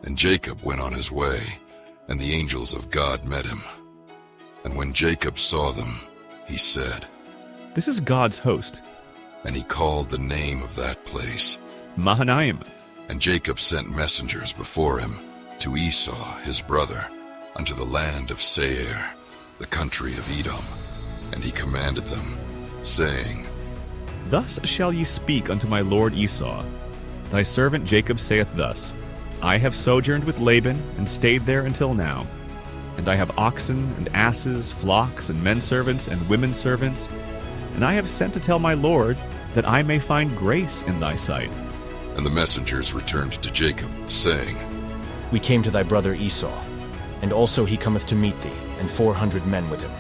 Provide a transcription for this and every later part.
And Jacob went on his way, and the angels of God met him. And when Jacob saw them, he said, "This is God's host." And he called the name of that place Mahanaim. And Jacob sent messengers before him to Esau his brother, unto the land of Seir, the country of Edom. And he commanded them, saying, "Thus shall ye speak unto my lord Esau. Thy servant Jacob saith thus, I have sojourned with Laban, and stayed there until now. And I have oxen, and asses, flocks, and men servants, and women servants. And I have sent to tell my lord, that I may find grace in thy sight." And the messengers returned to Jacob, saying, We came to thy brother Esau, and also he cometh to meet thee, and 400 men with him.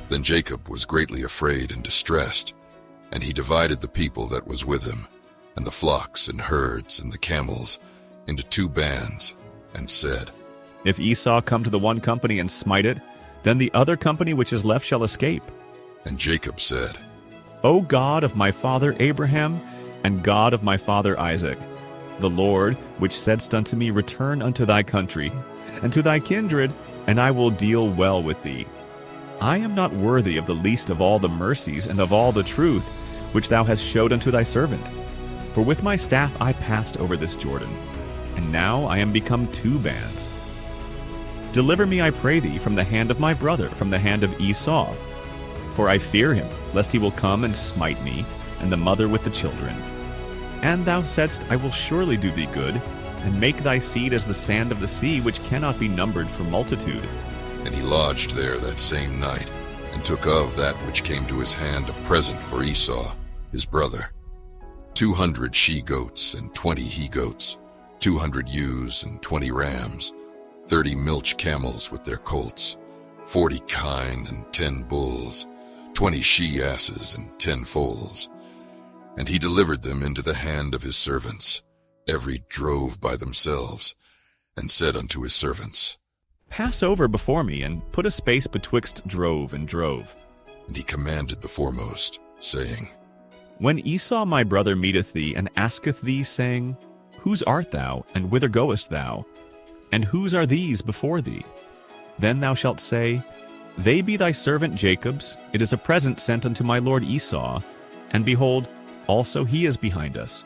Then Jacob was greatly afraid and distressed, and he divided the people that was with him, and the flocks and herds and the camels, into 2 bands, and said, "If Esau come to the one company and smite it, then the other company which is left shall escape. And Jacob said, O God of my father Abraham, and God of my father Isaac, the Lord, which saidst unto me, Return unto thy country, and to thy kindred, and I will deal well with thee. I am not worthy of the least of all the mercies and of all the truth which thou hast showed unto thy servant. For with my staff I passed over this Jordan, and now I am become 2 bands. Deliver me, I pray thee, from the hand of my brother, from the hand of Esau. For I fear him, lest he will come and smite me, and the mother with the children. And thou saidst, I will surely do thee good, and make thy seed as the sand of the sea, which cannot be numbered for multitude." And he lodged there that same night, and took of that which came to his hand a present for Esau, his brother, 200 she-goats and 20 he-goats, 200 ewes and 20 rams, 30 milch camels with their colts, 40 kine and 10 bulls, 20 she-asses and 10 foals. And he delivered them into the hand of his servants, every drove by themselves, and said unto his servants, "Pass over before me, and put a space betwixt drove and drove." And he commanded the foremost, saying, When Esau my brother meeteth thee, and asketh thee, saying, Whose art thou, and whither goest thou? And whose are these before thee? Then thou shalt say, They be thy servant Jacob's, it is a present sent unto my lord Esau, and behold, also he is behind us.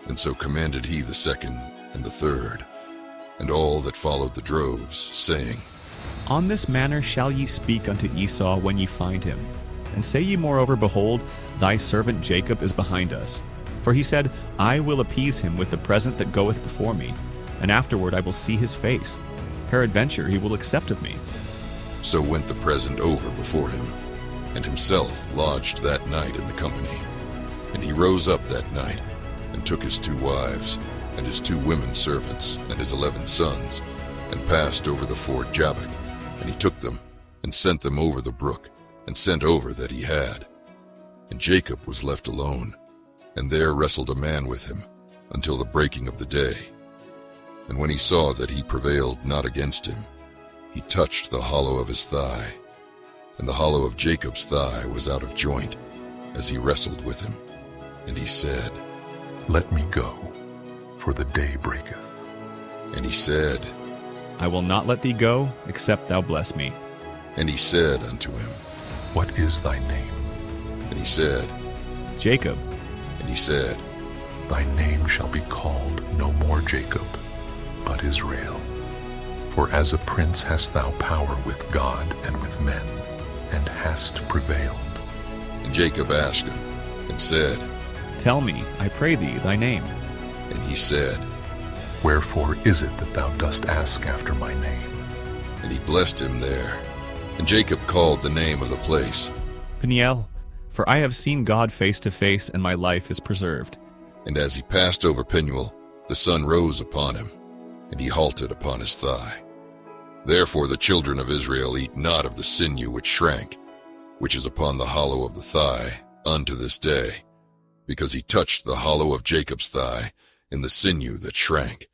And so commanded he the second and the third, and all that followed the droves, saying, On this manner shall ye speak unto Esau when ye find him. And say ye moreover, Behold, thy servant Jacob is behind us. For he said, I will appease him with the present that goeth before me, and afterward I will see his face. Peradventure he will accept of me. So went the present over before him, and himself lodged that night in the company. And he rose up that night, and took his 2 wives, and his 2 women servants, and his 11 sons, and passed over the ford Jabbok. And he took them, and sent them over the brook, and sent over that he had. And Jacob was left alone, and there wrestled a man with him, until the breaking of the day. And when he saw that he prevailed not against him, he touched the hollow of his thigh, and the hollow of Jacob's thigh was out of joint, as he wrestled with him. And he said, Let me go, for the day breaketh. And he said, I will not let thee go, except thou bless me. And he said unto him, What is thy name? And he said, Jacob. And he said, Thy name shall be called no more Jacob, but Israel. For as a prince hast thou power with God and with men, and hast prevailed. And Jacob asked him, and said, Tell me, I pray thee, thy name. And he said, Wherefore is it that thou dost ask after my name? And he blessed him there. And Jacob called the name of the place Peniel, for I have seen God face to face, and my life is preserved. And as he passed over Penuel, the sun rose upon him, and he halted upon his thigh. Therefore the children of Israel eat not of the sinew which shrank, which is upon the hollow of the thigh, unto this day, because he touched the hollow of Jacob's thigh in the sinew that shrank.